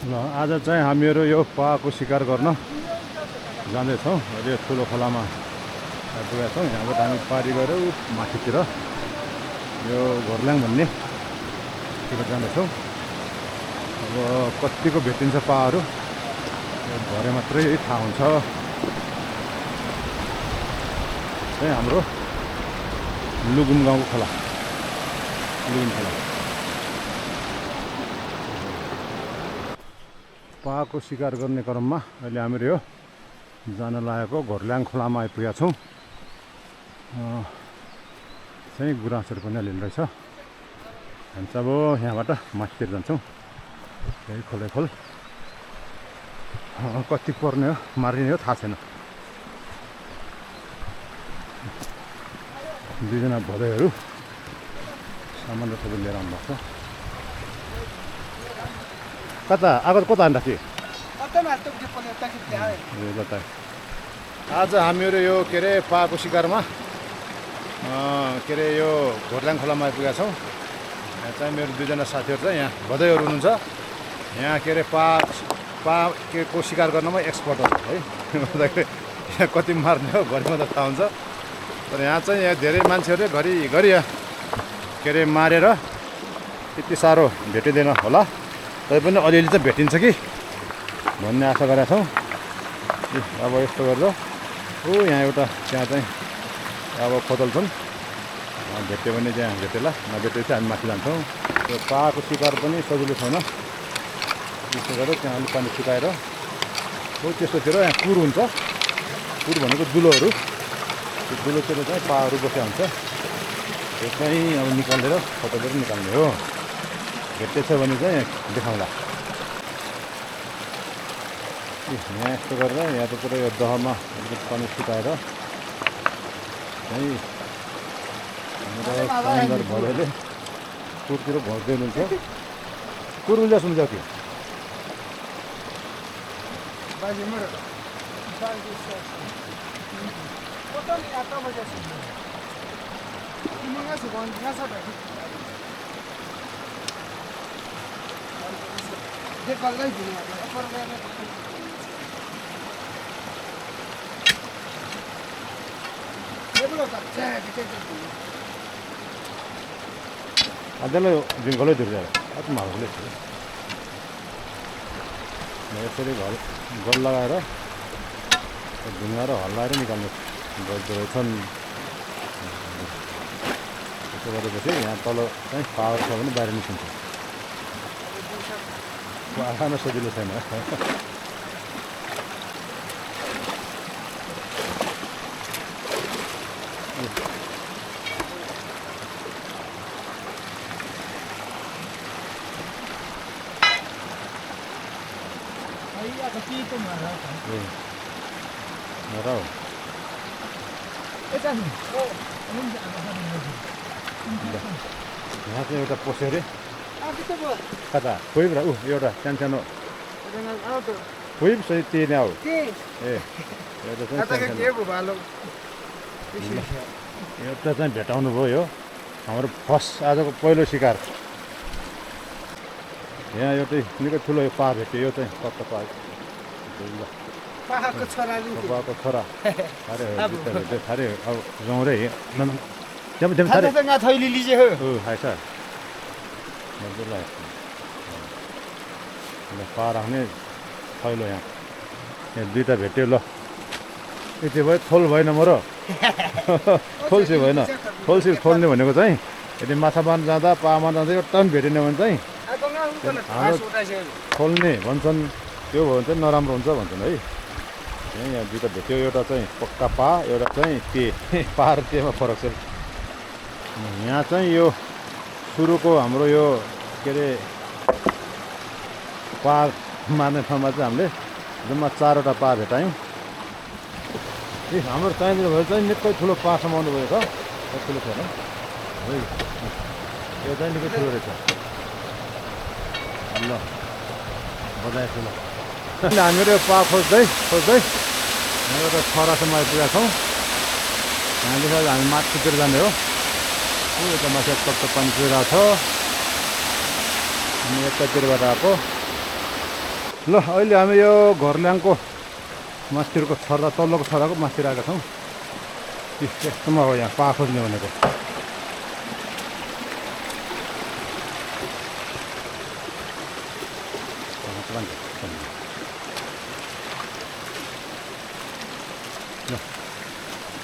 ल आज चाहिँ हामीहरू यो पाको शिकार गर्न जाँदैछौँ। यो ठुलो खोलामा आइपुगेका छौँ। यहाँबाट हामी पारी गएर माथितिर यो घोर्ल्याङ भन्नेतिर जाँदैछौँ। अब कतिको भेटिन्छ पाहरू यो भरे मात्रै थाहा हुन्छ। चाहिँ हाम्रो लुगुम गाउँको खोला, लुगुम खोला। पाको शिकार गर्ने क्रममा अहिले हामीहरू यो जान लागेको घोर्ल्याङ खोलामा आइपुगेका छौँ। चाहिँ गुराँसहरू पनि अलिअलि रहेछ। हामी चाहिँ अब यहाँबाट माथितिर जान्छौँ। यही खोलै खोल कति पर्ने हो मारिने हो थाहा छैन। दुईजना भदैहरू सामान र सबै लिएर आउनुभएको छ। कता आगो कता हान्दा थिए आज हामीहरू यो के अरे पाको शिकारमा के अरे यो घोर्ल्याङ खोलामा आइपुगेका छौँ। यहाँ चाहिँ मेरो दुईजना साथीहरू चाहिँ यहाँ भदैहरू हुनुहुन्छ। यहाँ के अरे पा के को शिकार गर्नमा एक्सपर्ट हो है। यहाँ कति मार्ने हो घरिमा त थाहा हुन्छ। तर यहाँ चाहिँ यहाँ धेरै मान्छेहरूले घरिघरि के अरे मारेर त्यति साह्रो भेटिँदैन होला। तैपनि अलिअलि चाहिँ भेटिन्छ कि भन्ने आशा गरेका छौँ। अब यस्तो गर्दा यहाँ एउटा त्यहाँ चाहिँ अब खोतल छन्, भेट्यो भने त्यहाँ भेटेला, नभेटे चाहिँ हामी माथि जान्छौँ। त्यो पाको शिकार पनि सजिलो छैन। त्यसो गरेर त्यहाँ अलिक पानी सुकाएर हो त्यस्तोतिर यहाँ कुर हुन्छ। कुर भनेको दुलोहरू, त्यो दुलोतिर चाहिँ पाहरू बसेको हुन्छ। त्यो चाहिँ अब निकालेर खोतलेर निकाल्ने हो। भेटेछ भने चाहिँ देखाउँला। यहाँ यस्तो गरेर यहाँ त पुरा यो दहमा अलिकति पानी सुकाएर चाहिँ हाम्रो कामदार भएले कुरतिर भर्दै हुनुहुन्छ। कुर उल्जा सुन्छ कि ಅದೆಲ್ಲ ಜಿಂಗೊಳ್ಳೋದಿಲ್ಲ ಅದು ಮಾಡ್ಕೊಳ್ಳಿ। यसरी गल लगाएर ढुङ्गा र हल्लाएर निकाल्ने गर्दछन्। त्यसो गरेपछि यहाँ तल चाहिँ पावर छ भने बाहिर निस्किन्छ। आखान सजिलो छैन। यहाँ चाहिँ एउटा पोसेरे कता खोइब र एउटा सानो खोइब सहित तिर्ने हो। एउटा चाहिँ भेटाउनु भयो। यो हाम्रो फर्स्ट आजको पहिलो शिकार। यहाँ एउटै निकै ठुलो यो पा भेट्यो। यो चाहिँ कत्त पाको छोरा अरे थारे अब गाउँ रे थैली लीजिए हो है सर मजाले पा राख्ने थैलो यहाँ दुईवटा भेट्यो। ल यति भयो थोल भएन म र थोल्सी भएन। थोल्सी खोल्ने भनेको चाहिँ यदि माछा मार्न जाँदा पा मार्न जाँदा एउटा पनि भेटेन भने चाहिँ हाम्रो खोल्ने भन्छन्। त्यो भयो भने चाहिँ नराम्रो हुन्छ भन्छन् है। यहाँ दुईवटा भेट्यो। एउटा चाहिँ पक्का पा, एउटा चाहिँ ते पा र तेमा फरक छ। यहाँ चाहिँ यो सुरुको हाम्रो यो के अरे पा मार्ने ठाउँमा चाहिँ हामीले जम्मा 4वटा पा भेटायौँ। हाम्रो चाहिँदैन भयो चाहिँ निकै ठुलो पा समाउनु भयो त ठुलो छैन है। यो चाहिँ निकै ठुलो रहेछ। ल बजाएको ल हामीहरू यो पा खोज्दै एउटा छरासम्म आइपुगेका छौँ। यहाँदेखि हामी माथितिर जाने हो। यता माथि टक्क पानी परिरहेको छ। अनि यतातिरबाट आएको ल अहिले हामी यो घरल्याङको माथिको छर्रा तल्लोको छर्राको माथि आएका छौँ। यस्तोमा हो यहाँ पा खोज्ने भनेको।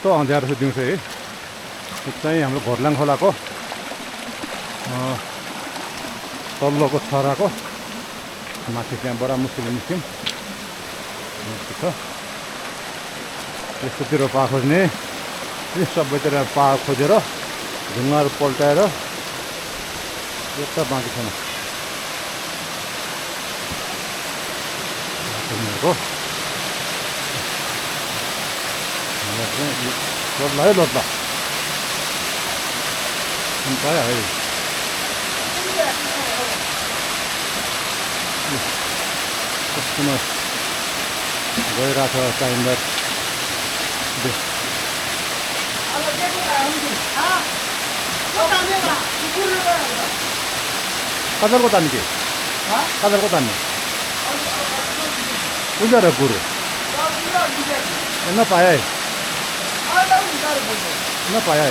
यस्तो अँध्यारो छ दिउँसो है। यो चाहिँ हाम्रो घरल्याङ खोलाको तल्लोको छराको माथि त्यहाँ बडा मुस्किलले निस्क्यौँ। छ यस्तोतिर पा खोज्ने, सबैतिर पा खोजेर ढुङ्गाहरू पल्टाएर यता बाँकी छैन खोज्नेहरूको। लोट्ला है लोट्ला पायो है। कस्तोमा गइरहेको छ टाइमर। कदरको तान्ने के कदरको तान्ने उजार कुरो नपाए नपाए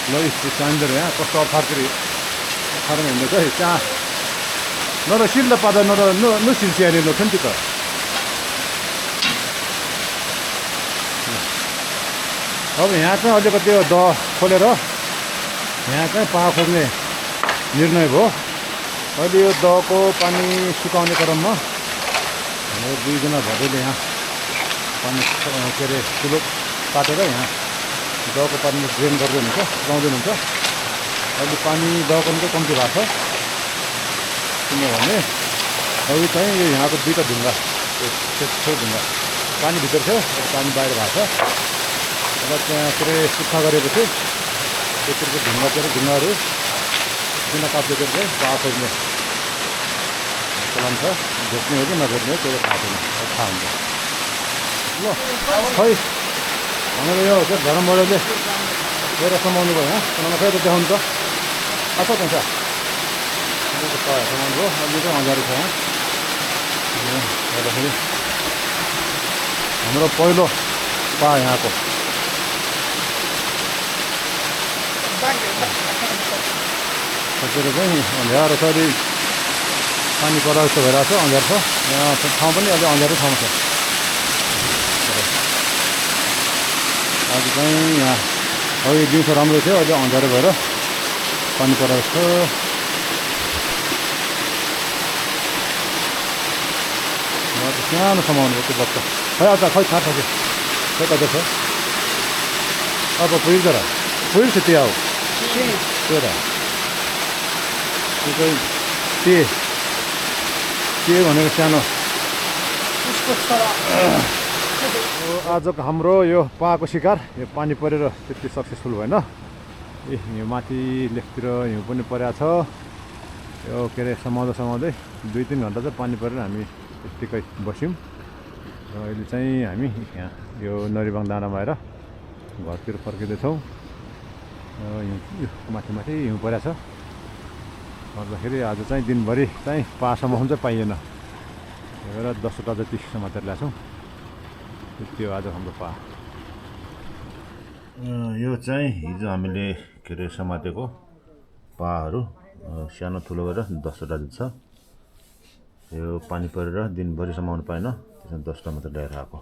ल यस्तो चाहिँदो यहाँ कस्तो अफारखेरि अफारमा हिँड्दैछ है। त्यहाँ नर सिल्दा पादा नर नसिल्सियाने लो नि त। अब यहाँ चाहिँ अलिकति त्यो द खोलेर यहाँ चाहिँ पा खोज्ने निर्णय भयो। अहिले यो दको पानी सुकाउने क्रममा हाम्रो दुईजना भदैले यहाँ पानी के अरे ठुलो काटेर यहाँ दको पानी ड्रेन गर्दै हुन्छ, सुकाउँदै हुन्छ। अहिले पानी दको पनि कम्ती भएको छ किनभने अघि चाहिँ यो यहाँको दुईवटा ढुङ्गा छेउ ढुङ्गा पानी भित्र थियो, पानी बाहिर भएको छ। र त्यहाँ के अरे सुक्खा गरेपछि त्यतिको ढुङ्गाहरू किन काट्दै चाहिँ पा खोज्ने चलन छ। भेट्ने हो कि नभेट्ने हो त्यो थाहा छैन, थाहा हुन्छ। ल खै भनेर यो धर्मबाटले गएर समाउनु भयो। यहाँ समाउनु खै त देखाउनु त अच्छा हुन्छ समाउनु भयो। अलि चाहिँ अँध्यारो छ यहाँ हेर्दाखेरि हाम्रो पहिलो पा यहाँको त्यसरी चाहिँ अँध्यारो छ। अलि पानी परेर जस्तो भइरहेको छ, अँध्यारो छ। यहाँ ठाउँ पनि अलि अँध्यारो ठाउँ छ। आज चाहिँ यहाँ अघि दिउँसो राम्रो थियो, अहिले अँध्यारो भएर पानी परेर जस्तो। सानो समाउनु त्यो बच्चा खै अझ खै थाहा छ कि खै कता छ अब पुगिन्छ र पुगिन्छ त्यो आऊ त्यो र त्यो चाहिँ के भनेको सानो आजको हाम्रो यो पाको शिकार यो पानी परेर त्यति सक्सेसफुल भएन। यो माथि लेकतिर हिउँ पनि परेको छ। यो के अरे समाउँदै 2-3 घन्टा चाहिँ पानी परेर हामी त्यत्तिकै बस्यौँ। र अहिले चाहिँ हामी यहाँ यो नरिबाङ डाँडामा आएर घरतिर फर्किँदैछौँ। माथि हिउँ परेको छ गर्दाखेरि आज चाहिँ दिनभरि चाहिँ पासम्म चाहिँ पाइएन। त्यही भएर 10 वटा जति समातेर ल्याएको छौँ। त्यो आज हाम्रो पा यो चाहिँ हिजो हामीले के अरे समातेको पाहरू सानो ठुलो गरेर 10 वटा जति छ। यो पानी परेर दिनभरि समाउनु पाएन, त्यसमा 10 वटा मात्र ल्याएर आएको।